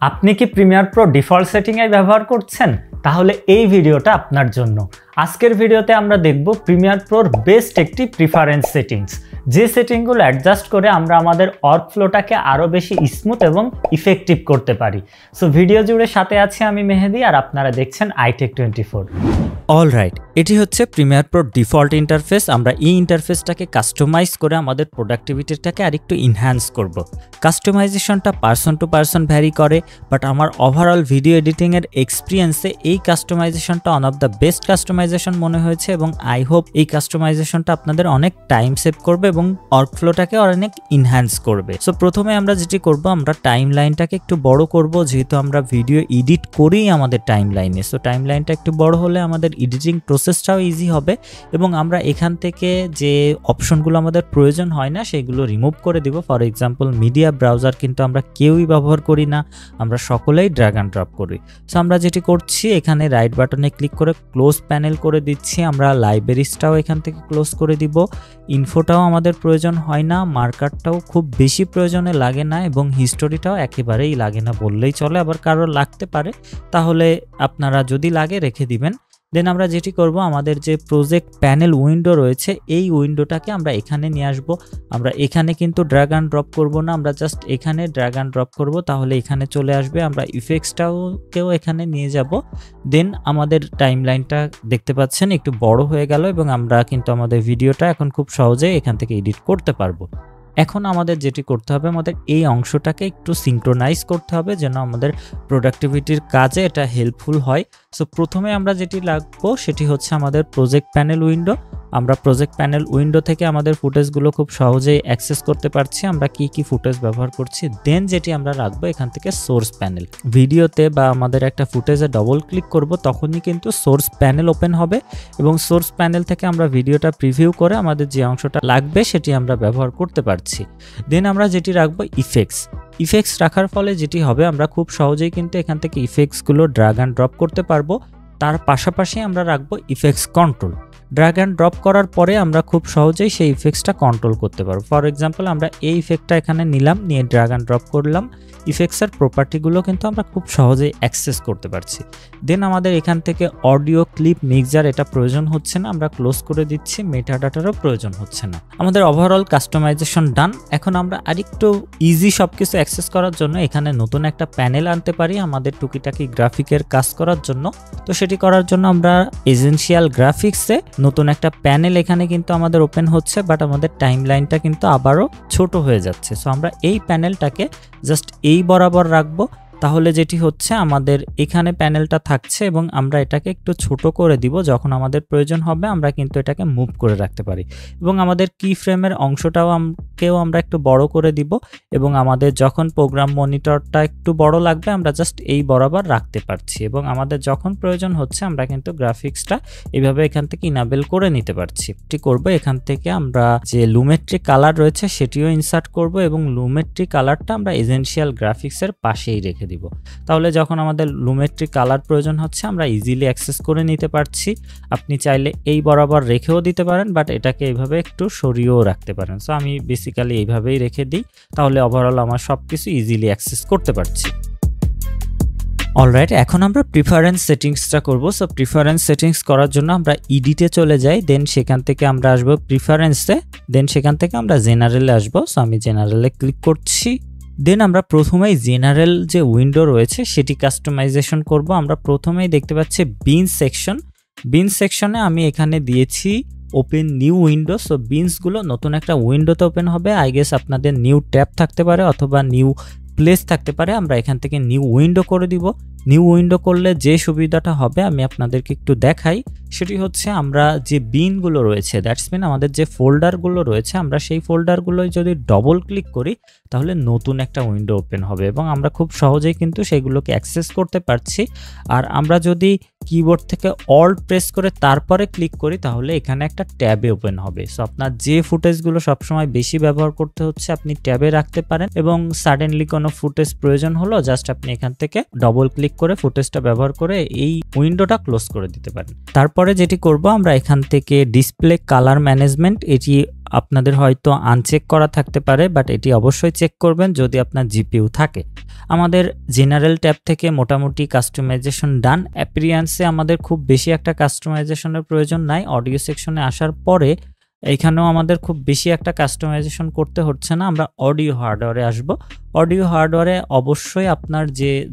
আপনি কি Premiere Pro default সেটিংয়ে ব্যবহার করছেন? তাহলে এই ভিডিওটা আপনার জন্য। আজকের ভিডিওতে আমরা দেখব প্রিমিয়ার প্রোর বেস্ট একটি প্রিফারেন্স সেটিংস, যে সেটিংগুলো অ্যাডজাস্ট করে আমরা আমাদের ওয়ার্কফ্লোটাকে আরও বেশি স্মুথ এবং ইফেক্টিভ করতে পারি। সো ভিডিও জুড়ে সাথে আছি আমি মেহেদি, আর আপনারা দেখছেন iTech24। অলরাইট, এটি হচ্ছে প্রিমিয়ার প্রোর ডিফল্ট ইন্টারফেস। আমরা এই ইন্টারফেসটাকে কাস্টমাইজ করে আমাদের প্রোডাক্টিভিটিটাকে আরেকটু ইনহ্যান্স করব। কাস্টমাইজেশনটা পারসন টু পারসন ভ্যারি করে, বাট আমার ওভারঅল ভিডিও এডিটিংয়ের এক্সপিরিয়েন্সে এই কাস্টমাইজেশনটা one of the best customisation মনে হয়েছে, এবং আই হোপ এই কাস্টমাইজেশনটা আপনাদের অনেক টাইম সেভ করবে এবং ওয়ার্কফ্লোটাকে অনেক ইনহ্যান্স করবে। সো প্রথমে আমরা যেটি করব, আমরা টাইম লাইনটাকে একটু বড় করব, যেহেতু আমরা ভিডিও এডিট করি আমাদের টাইম লাইনে। সো টাইম লাইনটা একটু বড় হলে আমাদের এডিটিং প্রসেসটাও ইজি হবে, এবং আমরা এখান থেকে যে অপশনগুলো আমাদের প্রয়োজন হয় না সেগুলো রিমুভ করে দিব। ফর এক্সাম্পল, মিডিয়া ব্রাউজার কিন্তু আমরা কেউই ব্যবহার করি না, আমরা সকলেই ড্র্যাগ অ্যান্ড ড্রপ করি। সো আমরা যেটি করছি, এখানে রাইট বাটনে ক্লিক করে ক্লোজ প্যানেল করে দিচ্ছি। আমরা লাইব্রেরিজটাও এখান থেকে ক্লোজ করে দিব। ইনফোটাও আমাদের প্রয়োজন হয় না, মার্কারটাও খুব বেশি প্রয়োজনে লাগে না, এবং হিস্টোরিটাও একেবারেই লাগে না বললেই চলে। আবার কারোর লাগতে পারে, তাহলে আপনারা যদি লাগে রেখে দিবেন। দেন আমরা যেটি করব, আমাদের যে প্রজেক্ট প্যানেল উইন্ডো রয়েছে এই উইন্ডোটাকে আমরা এখানে নিয়ে আসব। আমরা এখানে কিন্তু ড্র্যাগ অ্যান্ড ড্রপ করব না, আমরা জাস্ট এখানে ড্র্যাগ অ্যান্ড ড্রপ করব, তাহলে এখানে চলে আসবে। আমরা ইফেক্টসটাকেও এখানে নিয়ে যাব। দেন আমাদের টাইম লাইনটা দেখতে পাচ্ছেন একটু বড় হয়ে গেল, এবং আমরা কিন্তু আমাদের ভিডিওটা এখন খুব সহজে এখান থেকে এডিট করতে পারবো। এখন আমাদের যেটি করতে হবে, আমাদের এই অংশটাকে একটু সিঙ্ক্রোনাইজ করতে হবে যেন আমাদের প্রোডাক্টিভিটির কাজে এটা হেল্পফুল হয়। সো প্রথমে আমরা যেটি লাগবো সেটি হচ্ছে আমাদের প্রজেক্ট প্যানেল উইন্ডো। আমরা প্রজেক্ট প্যানেল উইন্ডো থেকে আমাদের ফুটেজগুলো খুব সহজেই অ্যাক্সেস করতে পারছি, আমরা কি ফুটেজ ব্যবহার করছি। দেন যেটি আমরা রাখবো এখান থেকে সোর্স প্যানেল। ভিডিওতে বা আমাদের একটা ফুটেজে ডবল ক্লিক করব, তখনই কিন্তু সোর্স প্যানেল ওপেন হবে, এবং সোর্স প্যানেল থেকে আমরা ভিডিওটা প্রিভিউ করে আমাদের যে অংশটা লাগবে সেটি আমরা ব্যবহার করতে পারছি। দেন আমরা যেটি রাখবো ইফেক্টস রাখার ফলে যেটি হবে, আমরা খুব সহজেই কিন্তু এখান থেকে ইফেক্টসগুলো ড্র্যাগ অ্যান্ড ড্রপ করতে পারবো। তার পাশাপাশি আমরা রাখবো effects control. Drag and drop করার পরে আমরা খুব সহজেই সেই ইফেক্টসটা কন্ট্রোল করতে পারবো। ফর এক্সাম্পল, আমরা এই ইফেক্টটা এখানে নিলাম, নিয়ে ড্র্যাগ অ্যান্ড ড্রপ করলাম। ইফেক্টসের প্রপার্টিগুলো কিন্তু আমরা খুব সহজেই অ্যাক্সেস করতে পারছি। দেন আমাদের এখান থেকে অডিও ক্লিপ মিক্সার এটা প্রয়োজন হচ্ছে না, আমরা ক্লোজ করে দিচ্ছি। মেটাডাটারও প্রয়োজন হচ্ছে না। আমাদের ওভারঅল কাস্টমাইজেশন ডান। এখন আমরা আরেকটু ইজি সব কিছু অ্যাক্সেস করার জন্য এখানে নতুন একটা প্যানেল আনতে পারি আমাদের টুকিটাকি গ্রাফিকের কাজ করার জন্য। তো সেটি করার জন্য আমরা এসেনশিয়াল গ্রাফিক্সে নতুন একটা প্যানেল এখানে কিন্তু আমাদের ওপেন হচ্ছে, বাট আমাদের টাইম লাইনটা কিন্তু আবারও ছোট হয়ে যাচ্ছে। সো আমরা এই প্যানেলটাকে জাস্ট এই বরাবর রাখবো, তাহলে যেটি হচ্ছে আমাদের এখানে প্যানেলটা থাকছে, এবং আমরা এটাকে একটু ছোট করে দিব। যখন আমাদের প্রয়োজন হবে আমরা কিন্তু এটাকে মুভ করে রাখতে পারি, এবং আমাদের কি ফ্রেমের অংশটাও আমরা একটু বড় করে দিব, এবং আমাদের যখন প্রোগ্রাম মনিটরটা একটু বড় লাগবে আমরা জাস্ট এই বরাবর রাখতে পারছি, এবং আমাদের যখন প্রয়োজন হচ্ছে আমরা কিন্তু গ্রাফিক্সটা এইভাবে এখান থেকে ইনাবেল করে নিতে পারছি। এটি করবো, এখান থেকে আমরা যে লুমেট্রি কালার রয়েছে সেটিও ইনসার্ট করব, এবং লুমেট্রি কালারটা আমরা এসেনশিয়াল গ্রাফিক্সের পাশেই রেখে দিব। তাহলে যখন আমাদের লুমেট্রি কালার প্রয়োজন হচ্ছে আমরা ইজিলি অ্যাক্সেস করে নিতে পারছি। আপনি চাইলে এই বরাবর রেখেও দিতে পারেন, বাট এটাকে এইভাবে একটু সরিয়েও রাখতে পারেন। সো আমি বেসিক্যালি এইভাবেই রেখে দিই, তাহলে ওভারঅল আমার সব কিছু ইজিলি অ্যাক্সেস করতে পারছি। অলরাইট, এখন আমরা প্রিফারেন্স সেটিংসটা করবো। সো প্রিফারেন্স সেটিংস করার জন্য আমরা ইডিটে চলে যাই, দেন সেখান থেকে আমরা আসবো প্রিফারেন্সে, দেন সেখান থেকে আমরা জেনারেলে আসবো। সো আমি জেনারেলে ক্লিক করছি। দেন আমরা প্রথমেই জেনারেল যে উইন্ডো রয়েছে সেটি কাস্টমাইজেশন করব। আমরা প্রথমেই দেখতে পাচ্ছি বিনস সেকশনে আমি এখানে দিয়েছি ওপেন নিউ উইন্ডো। সো বিনসগুলো নতুন একটা উইন্ডোতে ওপেন হবে। আই গেস আপনাদের নিউ ট্যাব থাকতে পারে অথবা নিউ প্লেস থাকতে পারে। আমরা এখান থেকে নিউ উইন্ডো করে দিব। নিউ উইন্ডো করলে যে সুবিধাটা হবে আমি আপনাদেরকে একটু দেখাই, সেটি হচ্ছে আমরা যে বিনগুলো রয়েছে, দ্যাটস মিন আমাদের যে ফোল্ডারগুলো রয়েছে, আমরা সেই ফোল্ডারগুলোয় যদি ডবল ক্লিক করি তাহলে নতুন একটা উইন্ডো ওপেন হবে, এবং আমরা খুব সহজেই কিন্তু সেগুলোকে অ্যাক্সেস করতে পারছি। আর আমরা যদি কিবোর্ড থেকে অল্ট প্রেস করে তারপরে ক্লিক করি তাহলে এখানে একটা ট্যাবে ওপেন হবে। সো আপনার যে ফুটেজগুলো সবসময় বেশি ব্যবহার করতে হচ্ছে আপনি ট্যাবে রাখতে পারেন, এবং সাডেনলি কোনো ফুটেজ প্রয়োজন হলো জাস্ট আপনি এখান থেকে ডবল ক্লিক করে ফুটেজটা ব্যবহার করে এই উইন্ডোটা ক্লোজ করে দিতে পারেন। তারপরে যেটি করব, আমরা এখান থেকে ডিসপ্লে কালার ম্যানেজমেন্ট এটি আপনাদের হয়তো আনচেক করা থাকতে পারে, বাট এটি অবশ্যই চেক করবেন যদি আপনার জিপিইউ থাকে। আমাদের জেনারেল ট্যাব থেকে মোটামুটি কাস্টমাইজেশন ডান। অ্যাপিয়ারেন্সে আমাদের খুব বেশি একটা কাস্টমাইজেশনের প্রয়োজন নাই। অডিও সেকশনে আসার পরে এইখানেও আমাদের খুব বেশি একটা কাস্টমাইজেশন করতে হচ্ছে না। আমরা অডিও হার্ডওয়্যারে আসব। অডিও হার্ডওয়্যারে অবশ্যই আপনার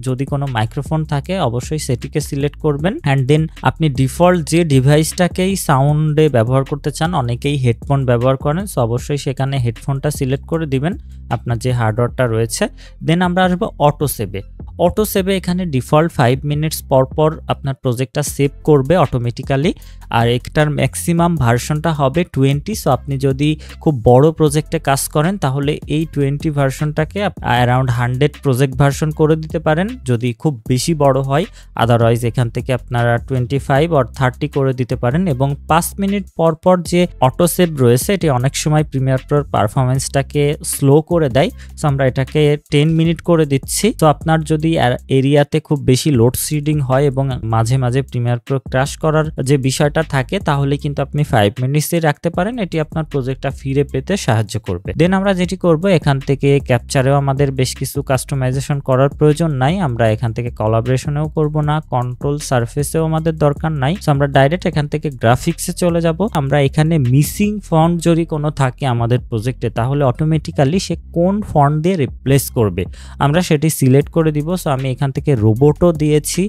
যদি কোনো মাইক্রোফোন থাকে অবশ্যই সেটিকে সিলেক্ট করবেন, অ্যান্ড দেন আপনি ডিফল্ট যে ডিভাইসটাকেই সাউন্ডে ব্যবহার করতে চান, অনেকেই হেডফোন ব্যবহার করেন, সো অবশ্যই সেখানে হেডফোনটা সিলেক্ট করে দিবেন আপনার যে হার্ডওয়্যারটা রয়েছে। দেন আমরা আসবো অটো সেভে। অটো সেভে এখানে ডিফল্ট 5 মিনিটস পর পর আপনার প্রজেক্টটা সেভ করবে অটোমেটিক্যালি, আর একটার ম্যাক্সিমাম ভার্সনটা হবে 20। সো আপনি যদি খুব বড় প্রজেক্টে কাজ করেন তাহলে এই 20 ভার্সনটাকে অ্যারাউন্ড 100 প্রজেক্ট ভার্সন করে দিতে পারেন যদি খুব বেশি বড় হয়। আদারওয়াইজ এখান থেকে আপনারা 25 or 30 করে দিতে পারেন। এবং 5 মিনিট পর পর যে অটো সেভ রয়েছে এটি অনেক সময় প্রিমিয়ার প্রোর পারফরমেন্সটাকে স্লো করে দেয়। সো আমরা এটাকে 10 মিনিট করে দিচ্ছি। তো আপনার যদি এরিয়াতে খুব বেশি লোড শেডিং হয় এবং মাঝে মাঝে প্রিমিয়ার প্রো ক্র্যাশ করার যে বিষয়টা থাকে তাহলে কিন্তু আপনি 5 মিনিটসে রাখতে পারেন। এটি আপনার প্রজেক্টটা ফিরে পেতে সাহায্য করবে। দেন আমরা যেটি করব, এখান থেকে ক্যাপচারেও আমাদের বেশ কিছু কাস্টমাইজেশন করার প্রয়োজন নাই। আমরা এখান থেকে কোলাবোরেশনেও করব না, কন্ট্রোল সারফেসেও আমাদের দরকার নাই। সো আমরা ডাইরেক্ট এখান থেকে গ্রাফিক্সে চলে যাব। আমরা এখানে মিসিং ফন্ট যদি কোনো থাকে আমাদের প্রজেক্টে তাহলে অটোমেটিক্যালি সে কোন ফন্ট দিয়ে রিপ্লেস করবে আমরা সেটি সিলেক্ট করে দিব। সো আমি এখান থেকে রোবটও দিয়েছি।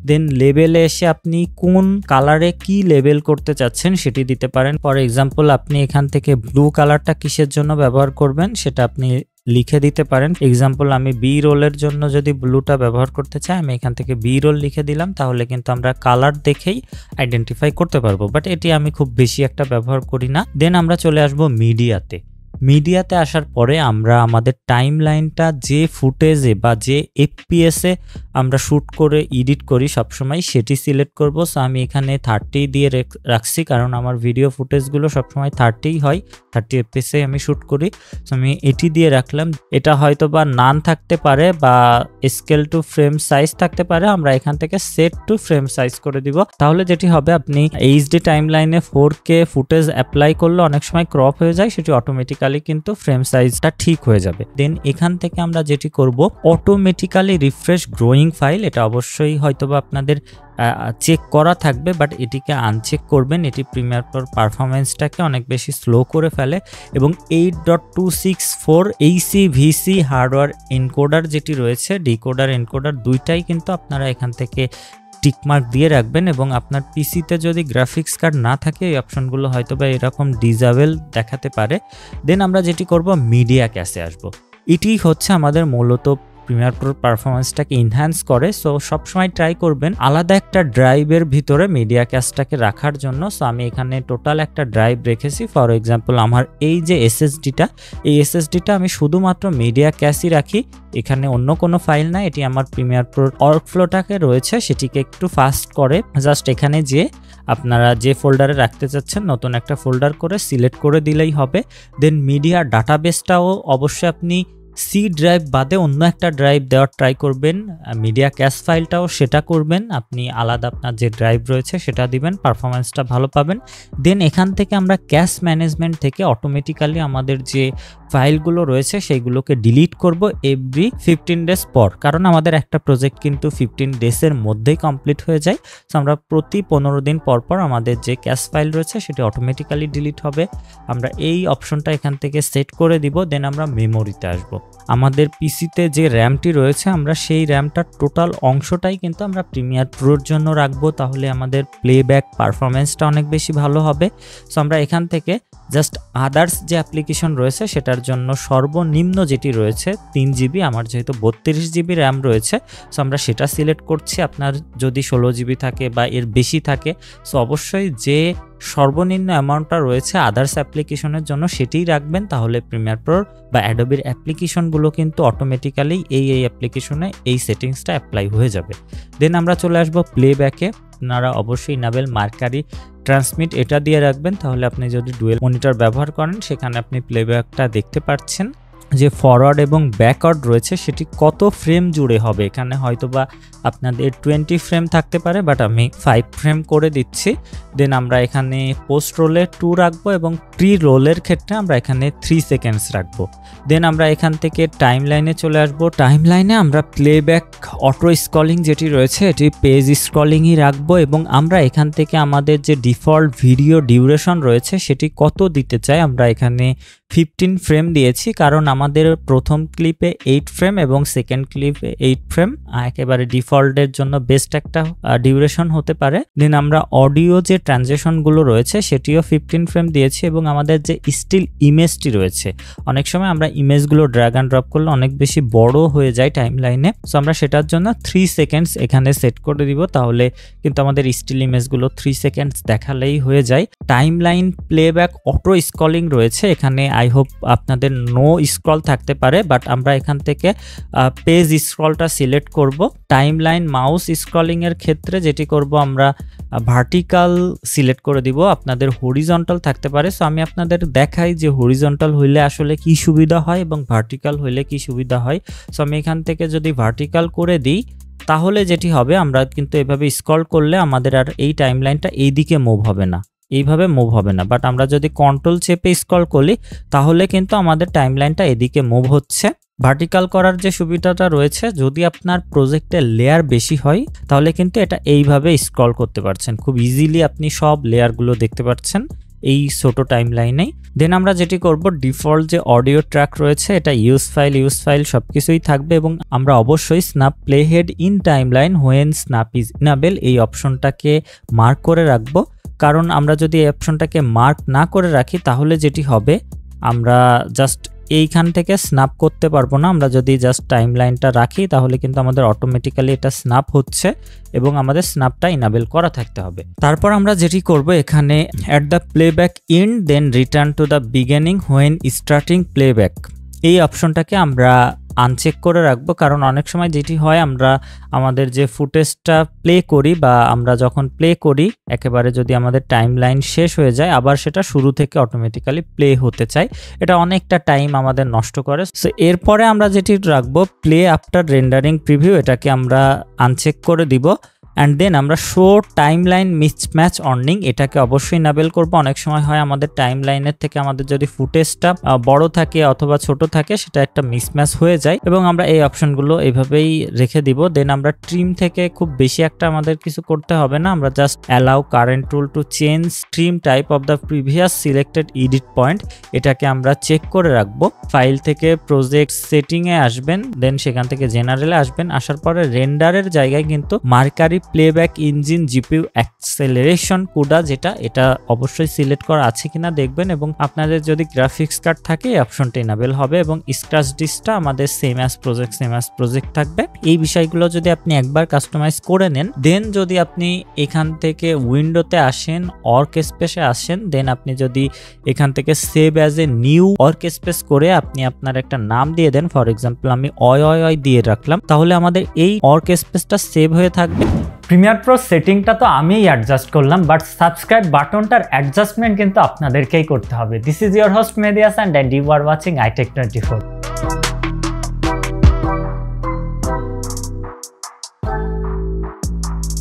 দেন লেবেলে এসে আপনি কোন কালারে কি লেবেল করতে চাচ্ছেন সেটি দিতে পারেন। ফর এক্সাম্পল আপনি এখান থেকে ব্লু কালারটা কিসের জন্য ব্যবহার করবেন সেটা আপনি লিখে দিতে পারেন। এক্সাম্পল আমি বি রোলের জন্য যদি ব্লুটা ব্যবহার করতে চাই আমি এখান থেকে বি রোল লিখে দিলাম, তাহলে কিন্তু আমরা কালার দেখেই আইডেন্টিফাই করতে পারবো, বাট এটি আমি খুব বেশি একটা ব্যবহার করি না। দেন আমরা চলে আসবো মিডিয়াতে। মিডিয়াতে আসার পরে আমরা আমাদের টাইম লাইনটা যে ফুটেজে বা যে এফপিএসে আমরা শ্যুট করে এডিট করি সবসময় সেটি সিলেক্ট করব। সো আমি এখানে 30 দিয়ে রাখছি কারণ আমার ভিডিও ফুটেজগুলো সবসময় 30 হয়, 30 এফপিএসে আমি শ্যুট করি। সো আমি এটি দিয়ে রাখলাম। এটা হয়তো বা নান থাকতে পারে বা স্কেল টু ফ্রেম সাইজ থাকতে পারে, আমরা এখান থেকে সেট টু ফ্রেম সাইজ করে দিব। তাহলে যেটি হবে আপনি এইচডি টাইম লাইনে 4K ফুটেজ অ্যাপ্লাই করলে অনেক সময় ক্রপ হয়ে যায়, সেটি অটোমেটিক্যালি কিন্তু ফ্রেম সাইজটা ঠিক হয়ে যাবে। দেন এখান থেকে আমরা যেটি করব অটোমেটিক্যালি রিফ্রেশ গ্রোয়িং ফাইল। এটা অবশ্যই হয়তোবা আপনাদের চেক করা থাকবে, বাট এটিকে আনচেক করবেন। এটি প্রিমিয়ার প্রোর পারফরমেন্সটাকে অনেক বেশি স্লো করে ফেলে। এবং 8.264 ACVC হার্ডওয়্যার এনকোডার যেটি রয়েছে, ডিকোডার এনকোডার দুইটাই কিন্তু আপনারা এখান থেকে টিকমার্ক দিয়ে রাখবেন। এবং আপনার পিসিতে যদি গ্রাফিক্স কার্ড না থাকে এই অপশনগুলো হয়তো বা এরকম ডিজেবল দেখাতে পারে। দেন আমরা যেটি করব মিডিয়া ক্যাশে আসব। এটি হচ্ছে আমাদের মূলত প্রিমিয়ার প্রোর পারফরমেন্সটাকে ইনহ্যান্স করে। সো সবসময় ট্রাই করবেন আলাদা একটা ড্রাইভের ভিতরে মিডিয়া ক্যাশটাকে রাখার জন্য। সো আমি এখানে টোটাল একটা ড্রাইভ রেখেছি। ফর এক্সাম্পল আমার এই যে এসএসডিটা, এই এসএসডিটা আমি শুধুমাত্র মিডিয়া ক্যাশই রাখি, এখানে অন্য কোনো ফাইল না। এটি আমার প্রিমিয়ার প্রোর ওয়ার্কফ্লোটাকে রয়েছে সেটিকে একটু ফাস্ট করে। জাস্ট এখানে যে আপনারা যে ফোল্ডারে রাখতে চাচ্ছেন নতুন একটা ফোল্ডার করে সিলেক্ট করে দিলেই হবে। দেন মিডিয়া ডাটাবেসটাও অবশ্যই আপনি সি ড্রাইভ বাদে অন্য একটা ড্রাইভ দেওয়ার ট্রাই করবেন। মিডিয়া ক্যাশ ফাইলটাও সেটা করবেন, আপনি আলাদা আপনার যে ড্রাইভ রয়েছে সেটা দিবেন, পারফরমেন্সটা ভালো পাবেন। দেন এখান থেকে আমরা ক্যাশ ম্যানেজমেন্ট থেকে অটোমেটিক্যালি আমাদের যে ফাইলগুলো রয়েছে সেইগুলোকে ডিলিট করব এভরি 15 ডেজ পর, কারণ আমাদের একটা প্রজেক্ট কিন্তু 15 ডেজের মধ্যেই কমপ্লিট হয়ে যায়। সো আমরা প্রতি 15 দিন পর পর আমাদের যে ক্যাশ ফাইল রয়েছে সেটি অটোমেটিক্যালি ডিলিট হবে। আমরা এই অপশনটা এখান থেকে সেট করে দিব। দেন আমরা মেমোরিতে আসব। আমাদের পিসিতে যে র্যামটি রয়েছে আমরা সেই র্যামটার টোটাল অংশটাই কিন্তু আমরা প্রিমিয়ার প্রোর জন্য রাখবো, তাহলে আমাদের প্লেব্যাক পারফরমেন্সটা অনেক বেশি ভালো হবে। সো আমরা এখান থেকে জাস্ট আদার্স যে অ্যাপ্লিকেশন রয়েছে সেটার জন্য সর্বনিম্ন যেটি রয়েছে 3 GB, আমার যেহেতু 32 GB র্যাম রয়েছে সো আমরা সেটা সিলেক্ট করছি। আপনার যদি 16 GB থাকে বা এর বেশি থাকে সো অবশ্যই যে সর্বনিম্ন অ্যামাউন্টটা রয়েছে আদার্স অ্যাপ্লিকেশনের জন্য সেটিই রাখবেন, তাহলে প্রিমিয়ার প্রোর বা অ্যাডোবির অ্যাপ্লিকেশনগুলো কিন্তু অটোমেটিক্যালি এই অ্যাপ্লিকেশনে এই সেটিংসটা অ্যাপ্লাই হয়ে যাবে। দেন আমরা চলে আসবো প্লেব্যাকে। আপনারা অবশ্যই ইনাবেল মার্কারি ট্রান্সমিট এটা দিয়ে রাখবেন, তাহলে আপনি যদি ডুয়েল মনিটর ব্যবহার করেন সেখানে আপনি প্লেব্যাকটা দেখতে পাচ্ছেন। যে ফরওয়ার্ড এবং ব্যাকওয়ার্ড রয়েছে সেটি কত ফ্রেম জুড়ে হবে। এখানে হয়তোবা আপনাদের 20 ফ্রেম থাকতে পারে, বাট আমি 5 ফ্রেম করে দিচ্ছি। দেন আমরা এখানে পোস্ট রোলে 2 রাখবো এবং প্রি রোলের ক্ষেত্রে আমরা এখানে 3 সেকেন্ডস রাখবো। দেন আমরা এখান থেকে টাইম লাইনে চলে আসবো। টাইম লাইনে আমরা প্লেব্যাক অটো স্ক্রলিং যেটি রয়েছে এটি পেজ স্ক্রলিংই রাখবো এবং আমরা এখান থেকে আমাদের যে ডিফল্ট ভিডিও ডিউরেশন রয়েছে সেটি কত দিতে চাই। আমরা এখানে 15 ফ্রেম দিয়েছি, কারণ আমাদের প্রথম ক্লিপে 8 ফ্রেম এবং সেকেন্ড ক্লিপে 8 ফ্রেম একেবারে ডিফল্টের জন্য বেস্ট একটা ডিউরেশন হতে পারে। দেন আমরা অডিও যে ট্রানজেকশনগুলো রয়েছে সেটিও 15 ফ্রেম দিয়েছি এবং আমাদের যে স্টিল ইমেজটি রয়েছে, অনেক সময় আমরা ইমেজগুলো ড্র্যাগ অ্যান্ড ড্রপ করলে অনেক বেশি বড় হয়ে যায় টাইম লাইনে। সো আমরা সেটার জন্য 3 সেকেন্ডস এখানে সেট করে দিব, তাহলে কিন্তু আমাদের স্টিল ইমেজগুলো 3 সেকেন্ডস দেখালেই হয়ে যায়। Time line playback auto scrolling রয়েছে, এখানে আই হোপ আপনাদের নো স্ক্রল থাকতে পারে, বাট আমরা এখান থেকে পেজ স্ক্রলটা সিলেক্ট করব। টাইম লাইন মাউস স্ক্রলিং এর ক্ষেত্রে যেটি করব আমরা ভার্টিক্যাল সিলেক্ট করে দিব, আপনাদের হরিজন্টাল থাকতে পারে। সো আমি আপনাদের দেখাই যে হরিজন্টাল হইলে আসলে কি সুবিধা হয় এবং ভার্টিক্যাল হইলে কি সুবিধা হয়। সো আমি এখান থেকে যদি ভার্টিক্যাল করে দিই তাহলে যেটি হবে, আমরা কিন্তু এভাবে স্ক্রল করলে আমাদের আর এই টাইম লাইনটা এই দিকে মুভ হবে না, এইভাবে মুভ হবে না। বাট আমরা যদি কন্ট্রোল চেপে স্ক্রল করি তাহলে কিন্তু আমাদের টাইমলাইনটা এদিকে মুভ হচ্ছে। ভার্টিক্যাল করার যে সুবিধাটা রয়েছে, যদি আপনার প্রজেক্টের লেয়ার বেশি হয় তাহলে কিন্তু এটা এইভাবে স্ক্রল করতে পারছেন, খুব ইজিলি আপনি সব লেয়ারগুলো দেখতে পাচ্ছেন এই ছোট টাইমলাইনেই। দেন আমরা যেটি করব, ডিফল্ট যে অডিও ট্র্যাক রয়েছে এটা ইউজ ফাইল সব কিছুই থাকবে এবং আমরা অবশ্যই snap play head in timeline when snap is enable এই অপশনটাকে মার্ক করে রাখবো। কারণ আমরা যদি এই অপশনটাকে মার্ক না করে রাখি তাহলে যেটি হবে, আমরা জাস্ট এইখান থেকে স্ন্যাপ করতে পারবো না। আমরা যদি জাস্ট টাইম লাইনটা রাখি তাহলে কিন্তু আমাদের অটোমেটিক্যালি এটা স্ন্যাপ হচ্ছে এবং আমাদের স্ন্যাপটা ইনেবল করা থাকতে হবে। তারপর আমরা যেটি করব, এখানে at the playback end then return to the beginning when starting playback এই অপশনটাকে আমরা আনচেক করে রাখবো। কারণ অনেক সময় যেটি হয়, আমরা আমাদের যে ফুটেজটা প্লে করি বা আমরা যখন প্লে করি একেবারে যদি আমাদের টাইম লাইন শেষ হয়ে যায় আবার সেটা শুরু থেকে অটোমেটিক্যালি প্লে হতে চায়, এটা অনেকটা টাইম আমাদের নষ্ট করে। সো এরপরে আমরা যেটি রাখবো প্লে আফটার রেন্ডারিং প্রিভিউ, এটাকে আমরা আনচেক করে দিব। অ্যান্ড দেন আমরা শো টাইম লাইন মিসম্যাচ অর্নিং এটাকে অবশ্যই ইনেবল করব। অনেক সময় হয় আমাদের টাইম লাইনের থেকে আমাদের যদি ফুটেজটা বড় থাকে অথবা ছোট থাকে সেটা একটা মিসম্যাচ হয়ে যায় এবং আমরা এই অপশনগুলো এইভাবেই রেখে দিব। দেন আমরা ট্রিম থেকে খুব বেশি একটা আমাদের কিছু করতে হবে না, আমরা just allow current tool to change trim type of the previous selected edit point, এটাকে আমরা চেক করে রাখবো। ফাইল থেকে প্রজেক্ট সেটিংয়ে আসবেন, দেন সেখান থেকে জেনারেলে আসবেন, আসার পরে রেন্ডারের জায়গায় কিন্তু mercury playback engine GPU acceleration Coda যেটা, এটা অবশ্যই সিলেক্ট করা আছে কিনা দেখবেন এবং আপনাদের যদি গ্রাফিক্স কার্ড থাকে এই অপশনটা ইনেবল হবে এবং স্ক্র্যাচ ডিস্কটা আমাদের সেম অ্যাজ প্রজেক্ট থাকবে। এই বিষয়গুলো যদি আপনি একবার কাস্টমাইজ করে নেন, দেন যদি আপনি এখান থেকে উইন্ডোতে আসেন, ওয়ার্ক স্পেসে আসেন, দেন আপনি যদি এখান থেকে save as a new work space করে আপনি আপনার একটা নাম দিয়ে দেন, ফর এক্সাম্পল আমি অয় দিয়ে রাখলাম, তাহলে আমাদের এই ওয়ার্ক স্পেসটা সেভ হয়ে থাকবে। প্রিমিয়ার প্রো সেটিংটা তো আমিই অ্যাডজাস্ট করলাম, বাট সাবস্ক্রাইব বাটনটার অ্যাডজাস্টমেন্ট কিন্তু আপনাদেরকেই করতে হবে। দিস ইজ ইয়োর হোস্ট মেদিয়াস and you are watching iTech24।